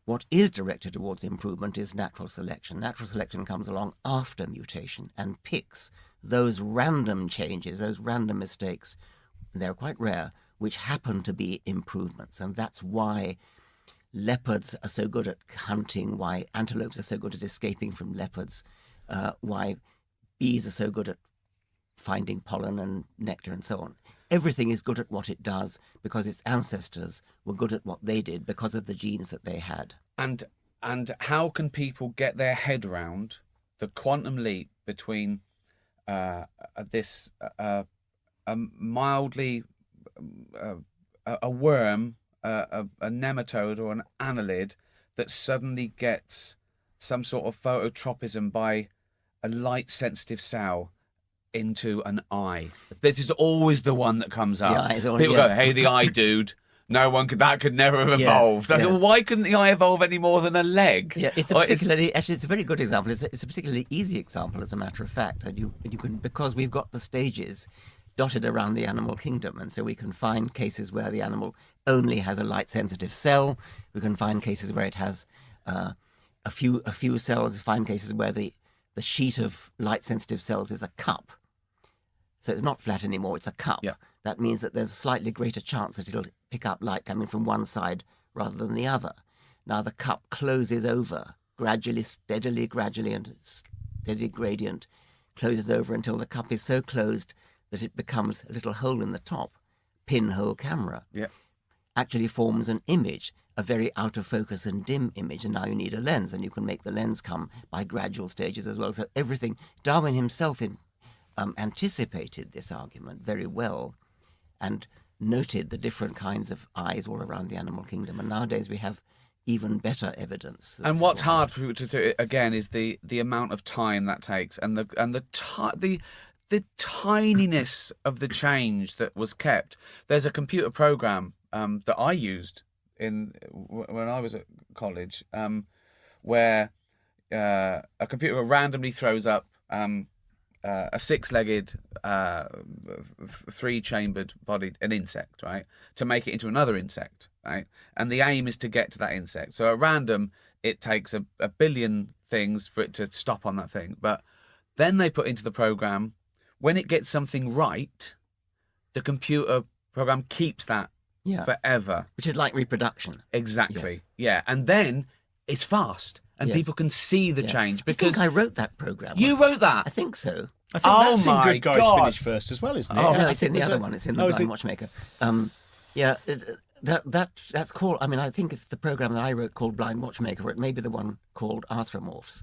What is directed towards improvement is natural selection. Natural selection comes along after mutation and picks those random changes, those random mistakes, they're quite rare, which happen to be improvements. And that's why leopards are so good at hunting, why antelopes are so good at escaping from leopards, why bees are so good at finding pollen and nectar and so on. Everything is good at what it does because its ancestors were good at what they did because of the genes that they had. And how can people get their head around the quantum leap between this mildly a worm, a nematode or an annelid that suddenly gets some sort of phototropism by a light-sensitive cell into an eye? This is always the one that comes up. People go, "Hey, the eye, dude." No one could. That could never have evolved. Yes, Well, why couldn't the eye evolve any more than a leg? Yeah, it's a particularly actually it's a very good example. It's a particularly easy example, as a matter of fact. And you can, because we've got the stages dotted around the animal kingdom, and so we can find cases where the animal only has a light sensitive cell. We can find cases where it has a few cells. Find cases where the sheet of light sensitive cells is a cup. So it's not flat anymore, it's a cup. Yeah. That means that there's a slightly greater chance that it'll pick up light coming from one side rather than the other. Now the cup closes over gradually, steadily, and steady gradient closes over until the cup is so closed that it becomes a little hole in the top. Pinhole camera. Yeah. Actually forms an image, a very out of focus and dim image, and now you need a lens, and you can make the lens come by gradual stages as well. So everything, Darwin himself anticipated this argument very well and noted the different kinds of eyes all around the animal kingdom. And nowadays we have even better evidence. And what's hard for people to do again is the amount of time that takes, and the tininess of the change that was kept. There's a computer program that I used when I was at college, where a computer randomly throws up a six-legged, three-chambered bodied an insect, right, to make it into another insect, right? And the aim is to get to that insect. So at random, it takes a billion things for it to stop on that thing. But then they put into the program, when it gets something right, the computer program keeps that forever. Which is like reproduction. Exactly. Yes. Yeah. And then it's fast. And people can see the change, because I think I wrote that program. You wrote that? I think so. I think that's in Good Guys Finish First as well, isn't it? Oh, no, it's in the other one. It's in the Blind Watchmaker. That's called. I mean, I think it's the program that I wrote called Blind Watchmaker, or it may be the one called Arthropomorphs.